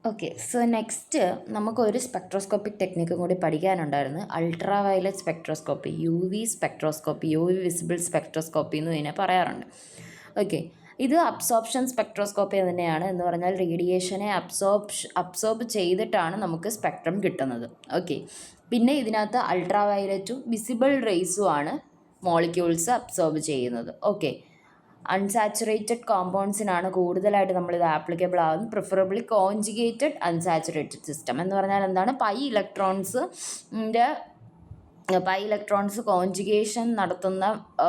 Okay, so next നമുക്കൊരു spectroscopic ടെക്നിക്കും കൂടി പഠിക്കാനുണ്ടായിരുന്നു. Ultra violet spectroscopy, U V spectroscopy, U V visible spectroscopy എന്ന് ഇതിനെ പറയാറുണ്ട്. ഓക്കെ, ഇത് അബ്സോർപ്ഷൻ സ്പെക്ട്രോസ്കോപ്പി തന്നെയാണ്. എന്ന് പറഞ്ഞാൽ റേഡിയേഷനെ അബ്സോർബ് ചെയ്തിട്ടാണ് നമുക്ക് സ്പെക്ട്രം കിട്ടുന്നത്. ഓക്കെ, പിന്നെ ഇതിനകത്ത് അൾട്രാ വയലറ്റും വിസിബിൾ റേസും ആണ് മോളിക്യൂൾസ് അബ്സോർബ് ചെയ്യുന്നത്. ഓക്കെ, അൺസാച്ചുറേറ്റഡ് കോമ്പൗണ്ട്സിനാണ് കൂടുതലായിട്ട് നമ്മളിത് ആപ്ലിക്കബിൾ ആകുന്നത്. പ്രിഫറബിളി കോൺജുഗേറ്റഡ് അൺസാച്ചുറേറ്റഡ് സിസ്റ്റം എന്ന് പറഞ്ഞാൽ എന്താണ്? പൈ ഇലക്ട്രോൺസ് കോൺജുഗേഷൻ നടത്തുന്ന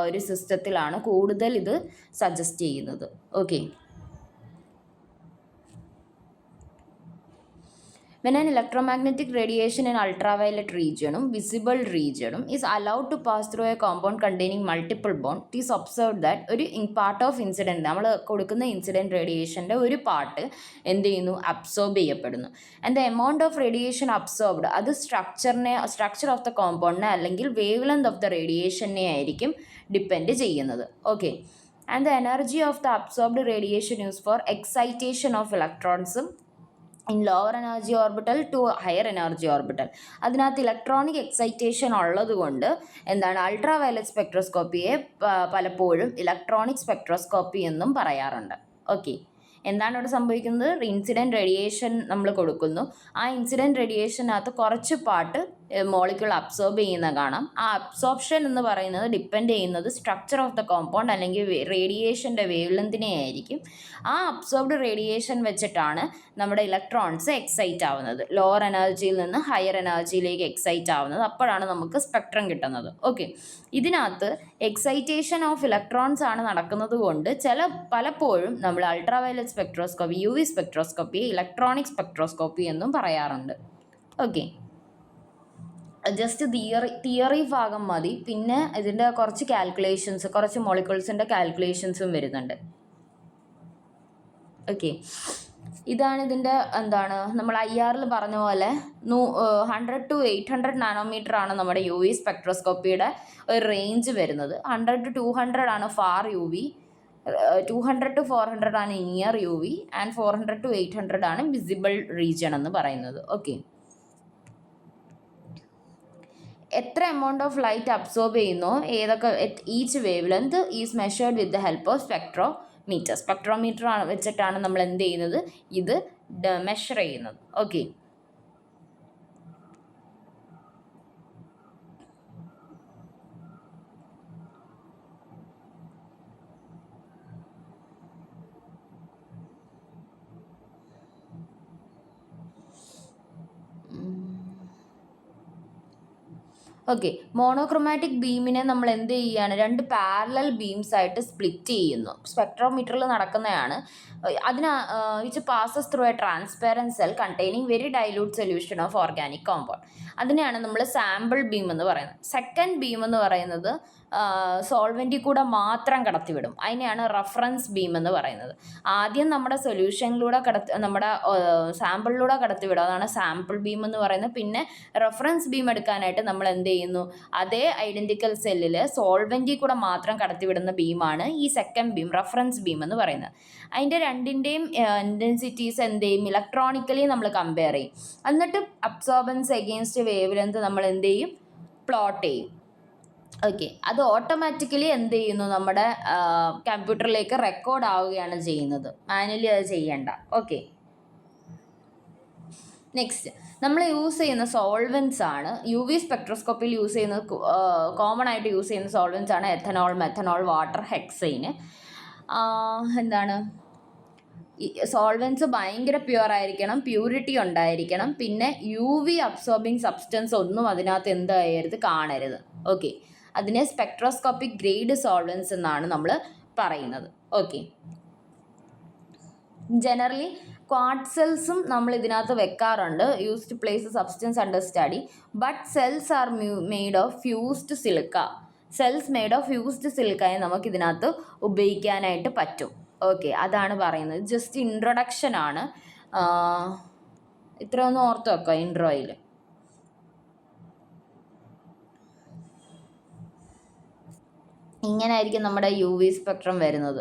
ഒരു സിസ്റ്റത്തിലാണ് കൂടുതൽ ഇത് സജസ്റ്റ് ചെയ്യുന്നത്. Okay, when an electromagnetic radiation in ultraviolet regionum, visible regionum, is allowed to pass through a compound containing multiple bond, it is observed that ഒരു part of incident, നമ്മൾ കൊടുക്കുന്ന incident റേഡിയേഷൻ്റെ ഒരു part എന്ത് ചെയ്യുന്നു? അബ്സോർബ് ചെയ്യപ്പെടുന്നു. And the amount of radiation absorbed, അത് structure of the കോമ്പൗണ്ടിനെ അല്ലെങ്കിൽ വേവ് ലെങ്ത് ഓഫ് ദ റേഡിയേഷനെ ആയിരിക്കും ഡിപ്പെൻഡ് ചെയ്യുന്നത്. Okay, and the energy of the absorbed radiation use for excitation of ഇലക്ട്രോൺസും in lower energy orbital to higher energy orbital. അതിനകത്ത് electronic excitation ഉള്ളത് കൊണ്ട് എന്താണ് അൾട്രാ വയലറ്റ് സ്പെക്ട്രോസ്കോപ്പിയെ പലപ്പോഴും ഇലക്ട്രോണിക് സ്പെക്ട്രോസ്കോപ്പി എന്നും പറയാറുണ്ട്. ഓക്കെ, എന്താണ് ഇവിടെ സംഭവിക്കുന്നത്? ഇൻസിഡൻറ്റ് റേഡിയേഷൻ നമ്മൾ കൊടുക്കുന്നു. ആ ഇൻസിഡൻറ്റ് റേഡിയേഷനകത്ത് കുറച്ച് പാർട്ട് മോളിക്യൂൾ അബ്സോർബ് ചെയ്യുന്ന കാണാം. ആ അബ്സോർപ്ഷൻ എന്ന് പറയുന്നത് ഡിപ്പെൻഡ് ചെയ്യുന്നത് സ്ട്രക്ചർ ഓഫ് ദ കോമ്പൗണ്ട് അല്ലെങ്കിൽ റേഡിയേഷൻ്റെ വേവ് ലെങ്തിനെ ആയിരിക്കും. ആ അബ്സോർബ്ഡ് റേഡിയേഷൻ വെച്ചിട്ടാണ് നമ്മുടെ ഇലക്ട്രോൺസ് എക്സൈറ്റ് ആവുന്നത്. ലോവർ എനർജിയിൽ നിന്ന് ഹയർ എനർജിയിലേക്ക് എക്സൈറ്റ് ആവുന്നത്. അപ്പോഴാണ് നമുക്ക് സ്പെക്ട്രം കിട്ടുന്നത്. ഓക്കെ, ഇതിനകത്ത് എക്സൈറ്റേഷൻ ഓഫ് ഇലക്ട്രോൺസ് ആണ് നടക്കുന്നത് കൊണ്ട് പലപ്പോഴും നമ്മൾ ultra violet spectroscopy, U V spectroscopy, electronic spectroscopy എന്നും പറയാറുണ്ട്. ഓക്കെ, ജസ്റ്റ് തിയറി ഭാഗം മതി. പിന്നെ ഇതിൻ്റെ കുറച്ച് കാൽക്കുലേഷൻസ്, കുറച്ച് മോളിക്യൂൾസിൻ്റെ കാൽക്കുലേഷൻസും വരുന്നുണ്ട്. ഓക്കെ, ഇതാണ് ഇതിൻ്റെ നമ്മൾ IR പറഞ്ഞ പോലെ 100 to 800 നാനോമീറ്റർ ആണ് നമ്മുടെ യു വി സ്പെക്ട്രോസ്കോപ്പിയുടെ ഒരു റേഞ്ച് വരുന്നത്. 100 to 200 ആണ് ഫാർ യു വി, 200 to 400 ആണ് near U V, and 400 to 800 ആണ് വിസിബിൾ റീജിയൺ എന്ന് പറയുന്നത്. ഓക്കെ, എത്ര എമൗണ്ട് ഓഫ് ലൈറ്റ് അബ്സോർബ് ചെയ്യുന്നോ ഏതൊക്കെ each wave length is measured with the help of spectrometer വെച്ചിട്ടാണ് നമ്മൾ എന്ത് ചെയ്യുന്നത്? ഇത് മെഷർ ചെയ്യുന്നത്. ഓക്കെ, ഓക്കെ, മോണോക്രോമാറ്റിക് ബീമിനെ നമ്മൾ എന്ത് ചെയ്യുകയാണ്? 2 പാരലൽ ബീംസ് ആയിട്ട് സ്പ്ലിറ്റ് ചെയ്യുന്നു. സ്പെക്ട്രോമീറ്ററിൽ നടക്കുന്നതാണ്. Which passes through A transparent cell containing very dilute solution of organic compound. അതിനെയാണ് നമ്മൾ സാമ്പിൾ ബീം എന്ന് പറയുന്നത്. സെക്കൻഡ് ബീം എന്ന് പറയുന്നത് സോൾവെൻറ്റിൽ കൂടെ മാത്രം കടത്തിവിടും. അതിനെയാണ് റഫറൻസ് ബീം എന്ന് പറയുന്നത്. ആദ്യം നമ്മുടെ സൊല്യൂഷനിലൂടെ നമ്മുടെ സാമ്പിളിലൂടെ കടത്തിവിടും, അതാണ് സാമ്പിൾ ബീം എന്ന് പറയുന്നത്. പിന്നെ റഫറൻസ് ബീം എടുക്കാനായിട്ട് നമ്മൾ എന്ത് ചെയ്യുന്നു? അതേ ഐഡൻറ്റിക്കൽ സെല്ലിൽ സോൾവെൻറ്റിൽ കൂടെ മാത്രം കടത്തിവിടുന്ന ബീമാണ് ഈ സെക്കൻഡ് ബീം, റഫറൻസ് ബീം എന്ന് പറയുന്നത്. അതിൻ്റെ രണ്ടിൻ്റെയും ഇൻറ്റൻസിറ്റീസ് എന്ത് ചെയ്യും? ഇലക്ട്രോണിക്കലി നമ്മൾ കമ്പയർ ചെയ്യും. എന്നിട്ട് അബ്സോർബൻസ് എഗെയിൻസ്റ്റ് വേവ് ലെങ്ത് നമ്മൾ എന്ത് ചെയ്യും? പ്ലോട്ട് ചെയ്യും. ഓക്കെ, അത് ഓട്ടോമാറ്റിക്കലി എന്ത് ചെയ്യുന്നു? നമ്മുടെ കമ്പ്യൂട്ടറിലേക്ക് റെക്കോർഡ് ആവുകയാണ് ചെയ്യുന്നത്. മാനുവലി അത് ചെയ്യേണ്ട. ഓക്കെ, നെക്സ്റ്റ് നമ്മൾ യൂസ് ചെയ്യുന്ന സോൾവെൻസ് ആണ് യു വി സ്പെക്ട്രോസ്കോപ്പിയിൽ യൂസ് ചെയ്യുന്ന കോമൺ ആയിട്ട് യൂസ് ചെയ്യുന്ന സോൾവെൻസ് ആണ് എഥനോൾ, മെഥനോൾ, വാട്ടർ, ഹെക്സൈന്. സോൾവെൻസ് ഭയങ്കര പ്യുവർ ആയിരിക്കണം, പ്യൂരിറ്റി ഉണ്ടായിരിക്കണം. പിന്നെ യു വി അബ്സോർബിങ് സബ്സ്റ്റൻസ് ഒന്നും അതിനകത്ത് എന്തായരുത്? കാണരുത്. ഓക്കെ, അതിനെ സ്പെക്ട്രോസ്കോപ്പിക് ഗ്രേഡ് സോൾവെൻസ് എന്നാണ് നമ്മൾ പറയുന്നത്. ഓക്കെ, ജനറലി ക്വാർട്സ് സെൽസും നമ്മൾ ഇതിനകത്ത് വെക്കാറുണ്ട്. Use to place substance under study. But cells are made of fused silica. Cells made of fused സിലിക്കയെ നമുക്ക് ഇതിനകത്ത് ഉപയോഗിക്കാനായിട്ട് പറ്റും. ഓക്കെ, അതാണ് പറയുന്നത്. ജസ്റ്റ് ഇൻട്രൊഡക്ഷൻ ആണ്. ഇത്രയൊന്നും ഓർത്ത് വെക്കുക ഇൻട്രോയിൽ. ഇങ്ങനെയായിരിക്കും നമ്മുടെ യു വി സ്പെക്ട്രം വരുന്നത്.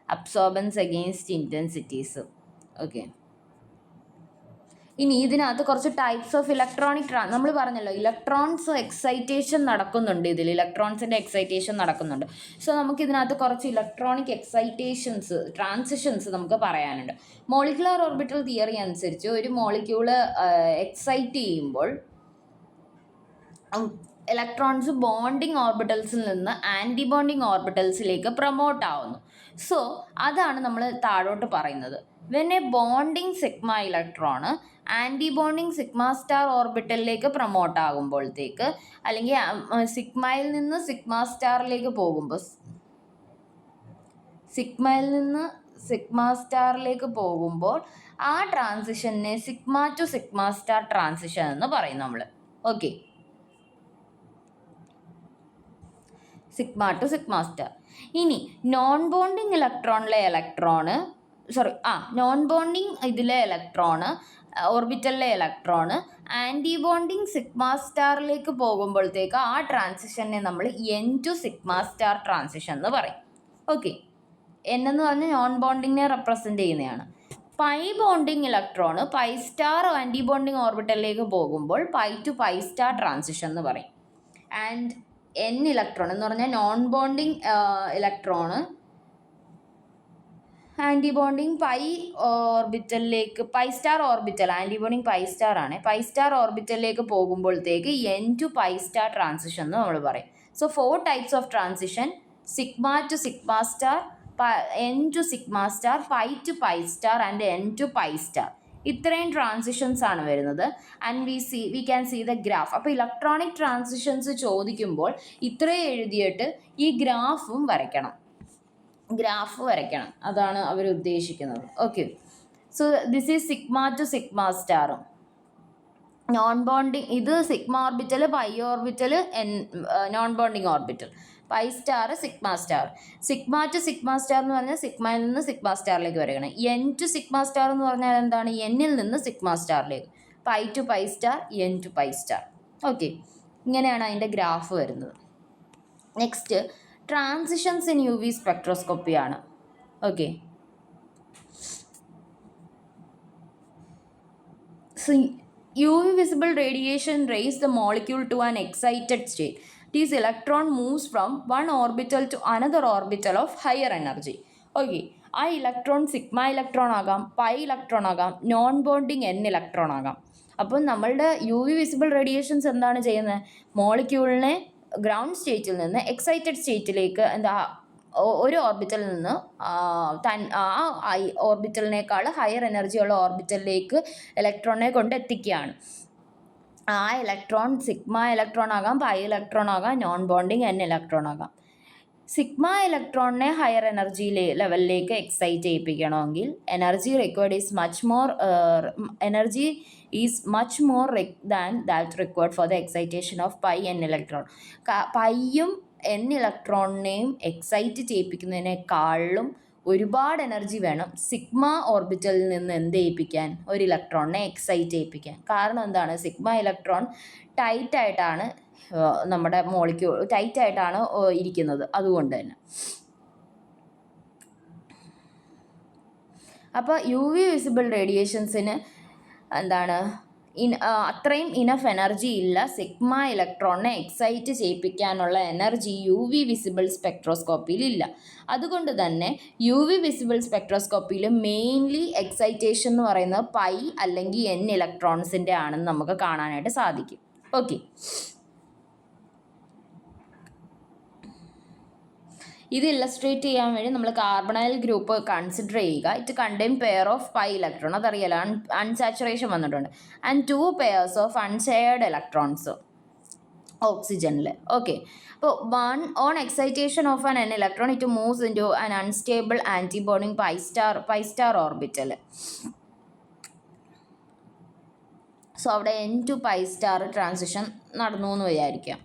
Absorbents against intensities. ഓക്കെ, ഇനി ഇതിനകത്ത് കുറച്ച് ടൈപ്സ് ഓഫ് ഇലക്ട്രോണിക് നമ്മൾ പറഞ്ഞല്ലോ ഇലക്ട്രോൺസ് എക്സൈറ്റേഷൻ നടക്കുന്നുണ്ട്, ഇതിൽ ഇലക്ട്രോൺസിൻ്റെ എക്സൈറ്റേഷൻ നടക്കുന്നുണ്ട്. സോ നമുക്ക് ഇതിനകത്ത് കുറച്ച് ഇലക്ട്രോണിക് എക്സൈറ്റേഷൻസ് ട്രാൻസിഷൻസ് നമുക്ക് പറയാനുണ്ട്. മോളിക്കുലർ ഓർബിറ്റൽ തിയറി അനുസരിച്ച് ഒരു മോളിക്യൂള് എക്സൈറ്റ് ചെയ്യുമ്പോൾ ഇലക്ട്രോൺസ് ബോണ്ടിങ് ഓർബിറ്റൽസിൽ നിന്ന് ആൻറ്റി ബോണ്ടിങ് ഓർബിറ്റൽസിലേക്ക് പ്രൊമോട്ട് ആവുന്നു. സോ അതാണ് നമ്മൾ താഴോട്ട് പറയുന്നത്. When a bonding sigma electron anti bonding sigma star ഓർബിറ്റലിലേക്ക് പ്രൊമോട്ട് ആകുമ്പോഴത്തേക്ക്, അല്ലെങ്കിൽ സിഗ്മയിൽ നിന്ന് സിഗ്മ സ്റ്റാറിലേക്ക് പോകുമ്പോൾ ആ ട്രാൻസിഷനെ sigma to sigma star transition എന്ന് പറയും നമ്മൾ. Okay, sigma to sigma star. ഇനി നോൺ ബോണ്ടിങ് ഓർബിറ്റലിലെ ഇലക്ട്രോണ് ആൻറ്റി ബോണ്ടിങ് സിഗ്മ സ്റ്റാറിലേക്ക് പോകുമ്പോഴത്തേക്ക് ആ ട്രാൻസിഷനെ നമ്മൾ N to sigma star transition എന്ന് പറയും. ഓക്കെ, എൻ എന്ന് പറഞ്ഞാൽ നോൺ ബോണ്ടിങ്ങിനെ റെപ്രസെൻ്റ് ചെയ്യുന്നതാണ്. Pi bonding electron pi star anti bonding ഓർബിറ്റലിലേക്ക് പോകുമ്പോൾ pi to pi star transition എന്ന് പറയും. ആൻഡ് എൻ ഇലക്ട്രോൺ എന്ന് പറഞ്ഞാൽ non bonding electron anti bonding pi ഓർബിറ്റലിലേക്ക് pi star orbital, anti bonding pi star ആണ്, പൈ സ്റ്റാർ ഓർബിറ്റലിലേക്ക് പോകുമ്പോഴത്തേക്ക് N to pi star transition എന്ന് നമ്മൾ പറയും. So 4 types of transition: sigma to sigma star, N to sigma star, pi to pi star and N to pi star. ഇത്രയും transitions ആണ് വരുന്നത്. And we can see the graph. അപ്പോൾ electronic transitions ചോദിക്കുമ്പോൾ ഇത്രയും എഴുതിയിട്ട് ഈ ഗ്രാഫ് വരയ്ക്കണം, അതാണ് അവർ ഉദ്ദേശിക്കുന്നത്. Okay, so this is sigma to sigma സ്റ്റാറും നോൺ ബോണ്ടിങ്, ഇത് sigma orbital, pi orbital, non bonding orbital, pi star, sigma star. Sigma to sigma star എന്ന് പറഞ്ഞാൽ സിഗ്മയിൽ നിന്ന് സിഗ്മ സ്റ്റാറിലേക്ക് വരികയാണ്. എൻ ടു സിഗ്മ സ്റ്റാർ എന്ന് പറഞ്ഞാൽ എന്താണ്? എന്നിൽ നിന്ന് സിഗ്മ സ്റ്റാറിലേക്ക്. Pi to pi star, N to pi star. Okay, ഇങ്ങനെയാണ് അതിൻ്റെ ഗ്രാഫ് വരുന്നത്. Next transitions in UV spectroscopy ആണ്. Okay, so UV visible radiation raise the molecule to an excited state. This electron moves from one orbital to another orbital of higher energy. Okay, ആ electron sigma electron ആകാം, pi electron ആകാം, non bonding N electron ആകാം. അപ്പം നമ്മളുടെ UV visible radiations എന്താണ് ചെയ്യുന്നത്? മോളിക്യൂളിനെ ground സ്റ്റേറ്റിൽ നിന്ന് എക്സൈറ്റഡ് സ്റ്റേറ്റിലേക്ക് ഒരു ഓർബിറ്റലിൽ നിന്ന് ഓർബിറ്റലിനേക്കാൾ ഹയർ എനർജിയുള്ള ഓർബിറ്റലിലേക്ക് ഇലക്ട്രോണിനെ കൊണ്ടെത്തിക്കുകയാണ്. ആ ഇലക്ട്രോൺ സിഗ്മ ഇലക്ട്രോൺ ആകാം, പൈ ഇലക്ട്രോൺ ആകാം, നോൺ ബോണ്ടിങ് എൻ ഇലക്ട്രോൺ ആകാം. സിഗ്മ ഇലക്ട്രോണിനെ ഹയർ എനർജി ലെവലിലേക്ക് എക്സൈറ്റ് ചെയ്യിപ്പിക്കണമെങ്കിൽ energy is much more than that required for the excitation of pi N electron. പൈയും എൻ ഇലക്ട്രോണിനെയും എക്സൈറ്റ് ചെയ്യിപ്പിക്കുന്നതിനേക്കാളും ഒരുപാട് എനർജി വേണം സിഗ്മ ഓർബിറ്റലിൽ നിന്ന് എന്ത് ചെയ്യിപ്പിക്കാൻ? ഒരു ഇലക്ട്രോണിനെ എക്സൈറ്റ് ചെയ്യിപ്പിക്കാൻ. കാരണം എന്താണ്? സിഗ്മ ഇലക്ട്രോൺ ടൈറ്റായിട്ടാണ് നമ്മുടെ മോളിക്യൂൾ ടൈറ്റായിട്ടാണ് ഇരിക്കുന്നത്, അതുകൊണ്ട് തന്നെ. അപ്പോൾ UV വിസിബിൾ റേഡിയേഷൻസിന് എന്താണ് അത്രയും ഇനഫ് എനർജി ഇല്ല. സിഗ്മ ഇലക്ട്രോണിനെ എക്സൈറ്റ് ചെയ്യിപ്പിക്കാനുള്ള എനർജി UV വിസിബിൾ സ്പെക്ട്രോസ്കോപ്പിയിൽ ഇല്ല. അതുകൊണ്ട് തന്നെ UV വിസിബിൾ സ്പെക്ട്രോസ്കോപ്പിയിൽ മെയിൻലി എക്സൈറ്റേഷൻ എന്ന് പറയുന്നത് പൈ അല്ലെങ്കിൽ എൻ ഇലക്ട്രോൺസിൻ്റെ ആണെന്ന് നമുക്ക് കാണാനായിട്ട് സാധിക്കും. ഓക്കെ, ഇത് ഇല്ലസ്ട്രേറ്റ് ചെയ്യാൻ വേണ്ടി നമ്മൾ കാർബണൈൽ ഗ്രൂപ്പ് കൺസിഡർ ചെയ്യുക. It contain pair of pi electron, അതറിയാലോ, അൺസാച്ചുറേഷൻ വന്നിട്ടുണ്ട്, and 2 pairs of unshared electrons ഓക്സിജനിൽ. ഓക്കെ, അപ്പോൾ on excitation of an electron it moves into an unstable anti bonding pi star orbital. So അവിടെ N to pi star transition നടന്നു എന്ന് വിചാരിക്കാം.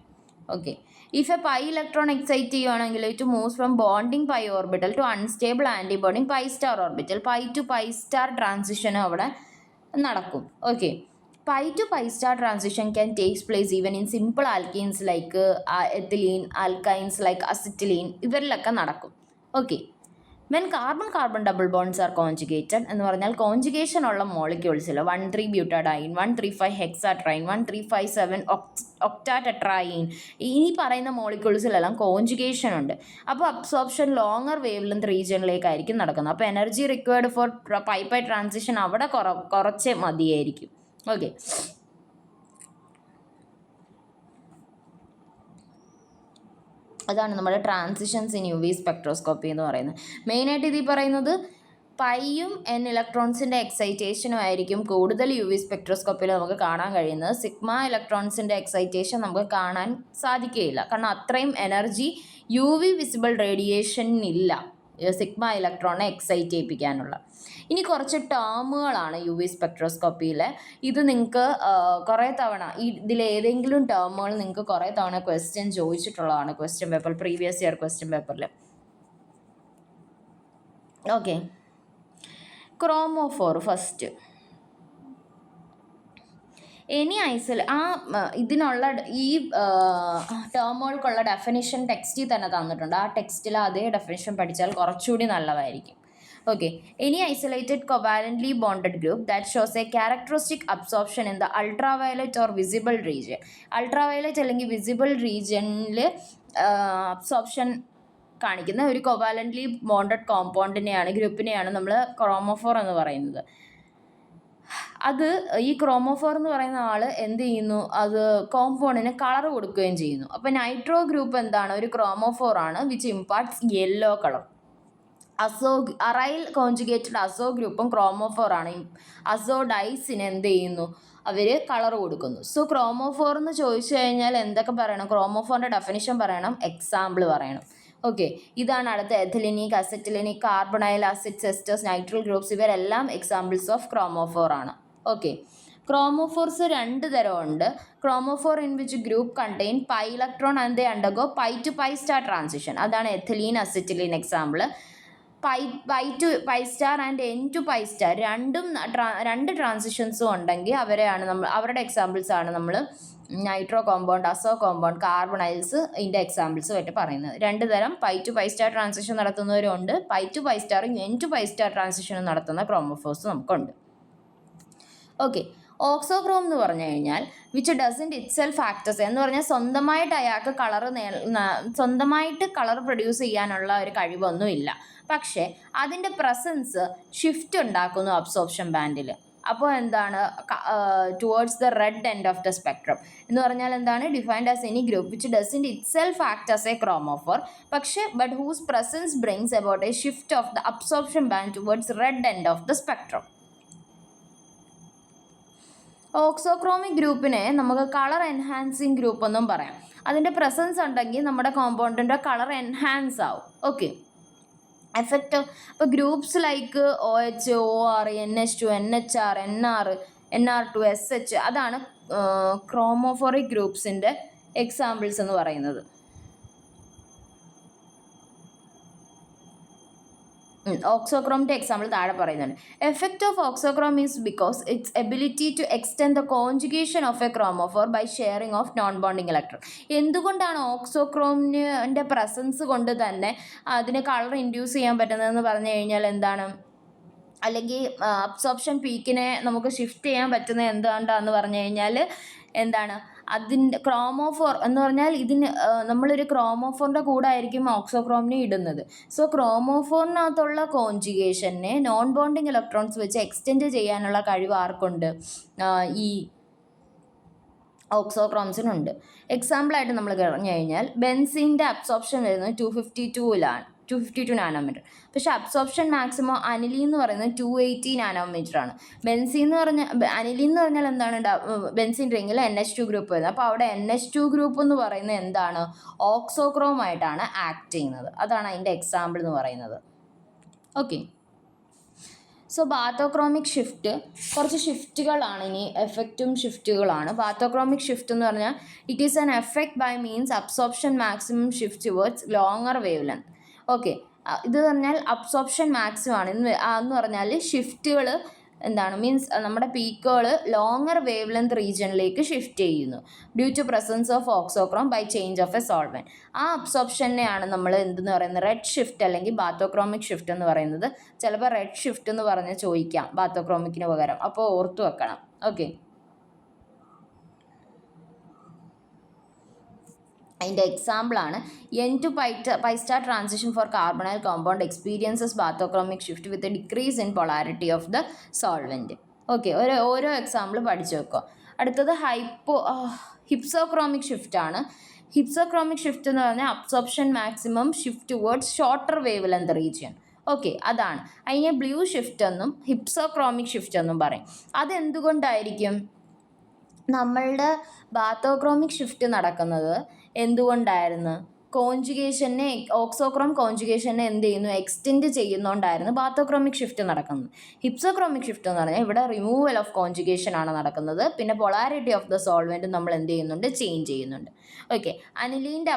Okay, if a pi electron excite ചെയ്യുകയാണെങ്കിൽ it moves from bonding pi orbital to unstable anti bonding pi star orbital. Pi to pi star transition അവിടെ നടക്കും. Okay, pi to pi star transition can takes place even in simple alkenes like ethylene, alkynes like acetylene, ഇവരിലൊക്കെ നടക്കും. Okay, when carbon carbon double bonds are conjugated എന്ന് പറഞ്ഞാൽ conjugation ഉള്ള മോളിക്യൂൾസിൽ 1,3 butadiene, 1,3,5 ഹെക്സാട്രൈൻ, 1,3,5,7 ഒക്ടാടെട്രൈൻ, ഈ പറയുന്ന മോളിക്യൂൾസിലെല്ലാം conjugation ഉണ്ട്. അപ്പോൾ അബ്സോർപ്ഷൻ ലോങ്ങർ വേവ് ലെങ്ത് റീജിയനിലേക്കായിരിക്കും നടക്കുന്നത്. അപ്പോൾ energy required for pi transition അവിടെ കുറച്ച് മതിയായിരിക്കും. ഓക്കെ, അതാണ് നമ്മുടെ ട്രാൻസിഷൻസ് ഇൻ UV സ്പെക്ട്രോസ്കോപ്പി എന്ന് പറയുന്നത്. മെയിനായിട്ട് ഇതിൽ പറയുന്നത് പൈയും N ഇലക്ട്രോൺസിൻ്റെ എക്സൈറ്റേഷനും ആയിരിക്കും കൂടുതൽ UV സ്പെക്ട്രോസ്കോപ്പിയിൽ നമുക്ക് കാണാൻ കഴിയുന്നത്. സിഗ്മ ഇലക്ട്രോൺസിൻ്റെ എക്സൈറ്റേഷൻ നമുക്ക് കാണാൻ സാധിക്കുകയില്ല, കാരണം അത്രയും എനർജി UV വിസിബിൾ റേഡിയേഷനില്ല സിഗ്മ ഇലക്ട്രോണിനെ എക്സൈറ്റ് ചെയ്യിപ്പിക്കാനുള്ള. ഇനി കുറച്ച് ടേമുകളാണ് UV സ്പെക്ട്രോസ്കോപ്പിയിൽ. ഇത് നിങ്ങൾക്ക് കുറേ തവണ ഇതിലേതെങ്കിലും ടേമുകൾ നിങ്ങൾക്ക് കുറേ തവണ ക്വസ്റ്റ്യൻ ചോദിച്ചിട്ടുള്ളതാണ് question paper, previous year question പേപ്പറിൽ. Okay, chromophore first. ഇതിനുള്ള ഈ ടേമുകൾക്കുള്ള ഡെഫിനിഷൻ ടെക്സ്റ്റിൽ തന്നെ തന്നിട്ടുണ്ട്. ആ ടെക്സ്റ്റിൽ അതേ ഡെഫിനിഷൻ പഠിച്ചാൽ കുറച്ചുകൂടി നല്ലതായിരിക്കും. Okay, any isolated covalently bonded group that shows a characteristic absorption in the ultraviolet or visible region. Ultraviolet അല്ലെങ്കിൽ വിസിബിൾ റീജിയനിൽ അബ്സോർപ്ഷൻ കാണിക്കുന്ന ഒരു കോവാലൻ്റ്ലി ബോണ്ടഡ് ഗ്രൂപ്പിനെയാണ് നമ്മൾ ക്രോമോഫോർ എന്ന് പറയുന്നത്. അത് ഈ ക്രോമോഫോർ എന്ന് പറയുന്ന ആൾ എന്ത് ചെയ്യുന്നു, അത് കോമ്പൗണ്ടിന് കളർ കൊടുക്കുകയും ചെയ്യുന്നു. അപ്പോൾ നൈട്രോ ഗ്രൂപ്പ് എന്താണ്, ഒരു ക്രോമോഫോർ ആണ്, which imparts yellow colour. Aryl conjugated azo ഗ്രൂപ്പും ക്രോമോഫോർ ആണ്. അസോ ഡൈസിന് എന്ത് ചെയ്യുന്നു, അവർ കളർ കൊടുക്കുന്നു. സോ ക്രോമോഫോർ എന്ന് ചോദിച്ചു കഴിഞ്ഞാൽ എന്തൊക്കെ പറയണം, ക്രോമോഫോറിൻ്റെ ഡെഫിനിഷൻ പറയണം, എക്സാമ്പിൾ പറയണം. ഓക്കെ, ഇതാണ് അടുത്ത ethylenic, acetylenic, carbonyl, acids, esters, nitrile groups, ഇവരെല്ലാം എക്സാമ്പിൾസ് ഓഫ് ക്രോമോഫോർ ആണ്. ഓക്കെ, ക്രോമോഫോർസ് 2 തരമുണ്ട്. Chromophore in which group contain pi electron and they undergo pi to pi star transition. അതാണ് ethylene, acetylene example. Pi to pi star and N to pi star രണ്ട് ട്രാൻസിഷൻസും ഉണ്ടെങ്കിൽ അവരുടെ എക്സാമ്പിൾസ് ആണ് നമ്മൾ nitro compound, azo compound, carbonyls ഇതിൻ്റെ എക്സാമ്പിൾസും ആയിട്ട് പറയുന്നത്. 2 തരം pi to pi star transition നടത്തുന്നവരുണ്ട്, പൈ ടു പൈ സ്റ്റാറും N ടു പൈ സ്റ്റാർ ട്രാൻസിഷനും നടത്തുന്ന ക്രോമോഫോർസ് നമുക്കുണ്ട്. ഓക്കെ, ഓക്സോക്രോം എന്ന് പറഞ്ഞു കഴിഞ്ഞാൽ വിച്ച് ഡസൻറ്റ് ഇറ്റ്സെൽഫ് ആക്ടസ് എന്ന് പറഞ്ഞാൽ സ്വന്തമായിട്ട് അയാൾക്ക് സ്വന്തമായിട്ട് കളർ പ്രൊഡ്യൂസ് ചെയ്യാനുള്ള ഒരു കഴിവൊന്നുമില്ല, പക്ഷേ അതിൻ്റെ പ്രസൻസ് ഷിഫ്റ്റ് ഉണ്ടാക്കുന്നു അബ്സോർപ്ഷൻ ബാൻഡിൽ. അപ്പോൾ എന്താണ്, towards the red end of the spectrum എന്ന് പറഞ്ഞാൽ എന്താണ്, defined as any group which doesn't itself act as a chromophore, പക്ഷേ but whose presence brings about a shift of the absorption band towards red end of the spectrum. Auxochromic ഗ്രൂപ്പിനെ നമുക്ക് colour enhancing group എന്നും പറയാം. അതിൻ്റെ presence ഉണ്ടെങ്കിൽ നമ്മുടെ കോമ്പൗണ്ടിൻ്റെ colour enhance ആവും. Okay, effect ഇപ്പോൾ groups like OH, OR, NH2, NHR, NR, NR2, SH അതാണ് ക്രോമോഫോറിക് ഗ്രൂപ്പ്സിൻ്റെ എക്സാമ്പിൾസ് എന്ന് പറയുന്നത്. ഓക്സോക്രോമിൻ്റെ എക്സാമ്പിൾ താഴെ പറയുന്നുണ്ട്. Effect of auxochrome is because its ability to extend the conjugation of a chromophore by sharing of non bonding electron. എന്തുകൊണ്ടാണ് ഓക്സോക്രോമിൻ്റെ presence കൊണ്ട് തന്നെ അതിന് കളർ ഇൻഡ്യൂസ് ചെയ്യാൻ പറ്റുന്നതെന്ന് പറഞ്ഞു കഴിഞ്ഞാൽ എന്താണ്, അല്ലെങ്കിൽ അബ്സോർപ്ഷൻ പീക്കിനെ നമുക്ക് ഷിഫ്റ്റ് ചെയ്യാൻ പറ്റുന്നത് എന്തുകൊണ്ടാണെന്ന് പറഞ്ഞു കഴിഞ്ഞാൽ എന്താണ്, അതിൻ്റെ ക്രോമോഫോർ എന്ന് പറഞ്ഞാൽ നമ്മളൊരു ക്രോമോഫോറിൻ്റെ കൂടെ ആയിരിക്കും ഓക്സോക്രോമിനെ ഇടുന്നത്. സോ ക്രോമോഫോറിനകത്തുള്ള കോൺജുഗേഷനെ നോൺ ബോണ്ടിങ് ഇലക്ട്രോൺസ് വെച്ച് എക്സ്റ്റെൻഡ് ചെയ്യാനുള്ള കഴിവ് ആർക്കുണ്ട്, ഈ ഓക്സോക്രോംസിനുണ്ട്. എക്സാമ്പിളായിട്ട് നമ്മൾ പറഞ്ഞു കഴിഞ്ഞാൽ ബെൻസീൻ്റെ അബ്സോർപ്ഷൻ വരുന്നത് 252 നാനോമീറ്റർ. പക്ഷേ അബ്സോർപ്ഷൻ മാക്സിമം അനിലീൻ എന്ന് പറയുന്നത് 280 നാനോമീറ്റർ ആണ്. അനിലീൻ എന്ന് പറഞ്ഞാൽ എന്താണ്, ബെൻസീൻ റിങ്ങിൽ NH2 ഗ്രൂപ്പ് വരുന്നത്. അപ്പോൾ അവിടെ NH2 ഗ്രൂപ്പ് എന്ന് പറയുന്നത് എന്താണ്, ഓക്സോക്രോമായിട്ടാണ് ആക്ട് ചെയ്യുന്നത്. അതാണ് അതിൻ്റെ എക്സാമ്പിൾ എന്ന് പറയുന്നത്. ഓക്കെ, സോ ബാത്തോക്രോമിക് ഷിഫ്റ്റ്, കുറച്ച് ഷിഫ്റ്റുകളാണ് ഇനി, എഫക്റ്റും ഷിഫ്റ്റുകളാണ്. ബാത്തോക്രോമിക് ഷിഫ്റ്റ് എന്ന് പറഞ്ഞാൽ it is an effect by means absorption maximum shift towards longer wave length. Okay, ഇത് പറഞ്ഞാൽ അബ്സോർപ്ഷൻ മാക്സിമം ആണ് എന്ന് പറഞ്ഞാൽ ഷിഫ്റ്റുകൾ എന്താണ് മീൻസ് നമ്മുടെ പീക്കുകൾ ലോങ്ങർ വേവ് ലെങ്ത് റീജിയനിലേക്ക് ഷിഫ്റ്റ് ചെയ്യുന്നു due to presence of auxochrome by change of a solvent. ആ അബ്സോർപ്ഷനെയാണ് നമ്മൾ എന്തെന്ന് പറയുന്നത് റെഡ് ഷിഫ്റ്റ് അല്ലെങ്കിൽ ബാത്തോക്രോമിക് ഷിഫ്റ്റ് എന്ന് പറയുന്നത്. ചിലപ്പോൾ റെഡ് ഷിഫ്റ്റ് എന്ന് പറഞ്ഞ് ചോദിക്കാം ബാത്തോക്രോമിക്കിന് പകരം, അപ്പോൾ ഓർത്തു വെക്കണം. ഓക്കെ, അതിൻ്റെ എക്സാമ്പിളാണ് n to pi star transition for carbonyl compound experiences bathochromic shift with decrease in polarity of the solvent. Okay, ഓരോ എക്സാമ്പിൾ പഠിച്ചു വെക്കുക. അടുത്തത് ഹിപ്സോക്രോമിക് ഷിഫ്റ്റ് ആണ്. ഹിപ്സോക്രോമിക് ഷിഫ്റ്റ് എന്ന് പറഞ്ഞാൽ absorption maximum shift towards shorter wave length region. Okay, അതാണ്. അതിനെ blue shift എന്നും ഹിപ്സോക്രോമിക് ഷിഫ്റ്റ് എന്നും പറയും. അതെന്തുകൊണ്ടായിരിക്കും? നമ്മളുടെ ബാത്തോക്രോമിക് ഷിഫ്റ്റ് നടക്കുന്നത് എന്തുകൊണ്ടായിരുന്നു? കോൺജുഗേഷനെ ഓക്സോക്രോം കോൺജുഗേഷനെ എന്ത് ചെയ്യുന്നു? എക്സ്റ്റെൻഡ് ചെയ്യുന്നതുകൊണ്ടായിരുന്നു ബാത്തോക്രോമിക് ഷിഫ്റ്റ് നടക്കുന്നത്. ഹിപ്സോക്രോമിക് ഷിഫ്റ്റ് എന്ന് പറഞ്ഞാൽ ഇവിടെ റിമൂവൽ ഓഫ് കോൺജുഗേഷൻ ആണ് നടക്കുന്നത്. പിന്നെ പൊളാരിറ്റി ഓഫ് ദ സോൾവെൻറ്റ് നമ്മൾ എന്ത് ചെയ്യുന്നുണ്ട്? ചേഞ്ച് ചെയ്യുന്നുണ്ട്. ഓക്കെ, അനിലീൻ്റെ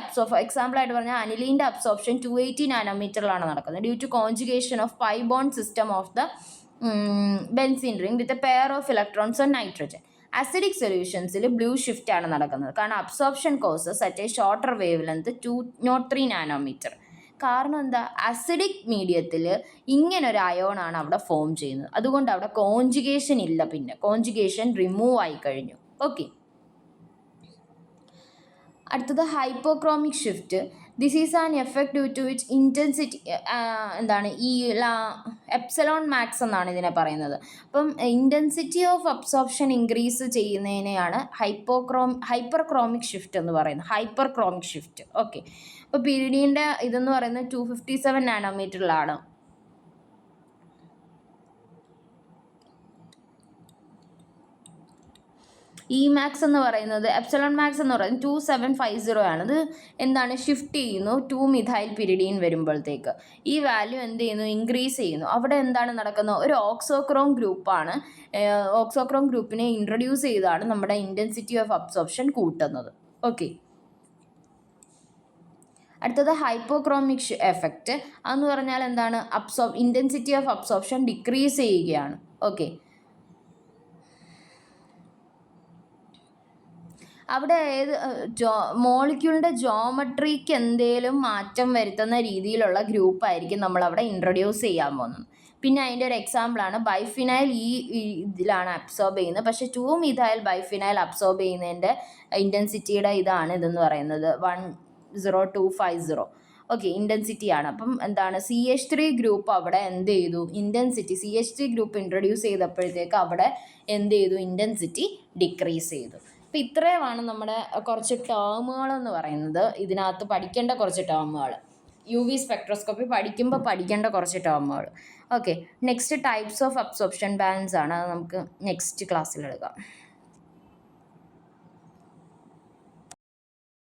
എക്സാമ്പിളായിട്ട് പറഞ്ഞാൽ അനിലീൻ്റെ അബ്സോർപ്ഷൻ 280 നാനോമീറ്ററിലാണ് നടക്കുന്നത് due to conjugation of pi bond system of the benzene ring with a pair of electrons on nitrogen. Acidic സൊല്യൂഷൻസിൽ ബ്ലൂ ഷിഫ്റ്റ് ആണ് നടക്കുന്നത്. കാരണം absorption causes at a shorter wavelength 203 nanometre. കാരണം എന്താ? Acidic മീഡിയത്തിൽ ഇങ്ങനൊരു അയോണാണ് അവിടെ ഫോം ചെയ്യുന്നത്. അതുകൊണ്ട് അവിടെ കോൺജുഗേഷൻ ഇല്ല, പിന്നെ കോൺജുഗേഷൻ റിമൂവ് ആയി കഴിഞ്ഞു. ഓക്കെ, അടുത്തത് hypochromic shift. This is an effect due to which intensity എന്താണ് ഈ എപ്സലോൺ മാക്സ് എന്നാണ് ഇതിനെ പറയുന്നത്. അപ്പം ഇൻറ്റൻസിറ്റി ഓഫ് അബ്സോർപ്ഷൻ ഇൻക്രീസ് ചെയ്യുന്നതിനെയാണ് ഹൈപ്പർക്രോമിക് ഷിഫ്റ്റ് എന്ന് പറയുന്നത്. ഹൈപ്പർക്രോമിക് ഷിഫ്റ്റ്. ഓക്കെ, അപ്പോൾ പിരിഡീൻ്റെ ഇതെന്ന് പറയുന്നത് 257 നാനോമീറ്ററിലാണ്. മാക്സ് എന്ന് പറയുന്നത് എപ്സലോൺ മാക്സ് എന്ന് പറയുന്നത് 2750 ആണ്. ഇത് എന്താണ്? ഷിഫ്റ്റ് ചെയ്യുന്നു 2-മിഥൈൽ പിരിഡീൻ വരുമ്പോഴത്തേക്ക് ഈ വാല്യൂ എന്ത് ചെയ്യുന്നു? ഇൻക്രീസ് ചെയ്യുന്നു. അവിടെ എന്താണ് നടക്കുന്നത്? ഒരു ഓക്സോക്രോം ഗ്രൂപ്പാണ്. ഓക്സോക്രോം ഗ്രൂപ്പിനെ ഇൻട്രൊഡ്യൂസ് ചെയ്താണ് നമ്മുടെ ഇൻറ്റൻസിറ്റി ഓഫ് അബ്സോർപ്ഷൻ കൂട്ടുന്നത്. ഓക്കെ, അടുത്തത് ഹൈപ്പോക്രോമിക് എഫക്റ്റ്. അതെന്ന് പറഞ്ഞാൽ എന്താണ്? ഇൻറ്റൻസിറ്റി ഓഫ് അബ്സോർപ്ഷൻ ഡിക്രീസ് ചെയ്യുകയാണ്. ഓക്കെ, അവിടെ മോളിക്യൂളിൻ്റെ ജോമെട്രിക്ക് എന്തെങ്കിലും മാറ്റം വരുത്തുന്ന രീതിയിലുള്ള ഗ്രൂപ്പായിരിക്കും നമ്മളവിടെ ഇൻട്രൊഡ്യൂസ് ചെയ്യാൻ പോകുന്നത്. പിന്നെ അതിൻ്റെ ഒരു എക്സാമ്പിളാണ് ബൈഫിനൈൽ. ഇതിലാണ് അബ്സോർബ് ചെയ്യുന്നത്. പക്ഷേ 2-മിഥൈൽ ബൈഫിനൈൽ അബ്സോർബ് ചെയ്യുന്നതിൻ്റെ ഇൻറ്റൻസിറ്റിയുടെ ഇതെന്ന് പറയുന്നത് 10250. ഓക്കെ, ഇൻറ്റൻസിറ്റിയാണ്. അപ്പം എന്താണ്? CH3 ഗ്രൂപ്പ് അവിടെ എന്ത് ചെയ്തു? ഇൻറ്റൻസിറ്റി CH3 ഗ്രൂപ്പ് ഇൻട്രൊഡ്യൂസ് ചെയ്തപ്പോഴത്തേക്ക് അവിടെ എന്ത് ചെയ്തു? ഇൻറ്റൻസിറ്റി ഡിക്രീസ് ചെയ്തു. അപ്പോൾ ഇത്രയുമാണ് നമ്മുടെ കുറച്ച് ടേമുകളെന്ന് പറയുന്നത്. ഇതിനകത്ത് പഠിക്കേണ്ട കുറച്ച് ടേമുകൾ, UV സ്പെക്ട്രോസ്കോപ്പി പഠിക്കുമ്പോൾ പഠിക്കേണ്ട കുറച്ച് ടേമുകൾ. Okay, next types of absorption bands ആണ്. അത് നമുക്ക് നെക്സ്റ്റ് ക്ലാസ്സിൽ എടുക്കാം.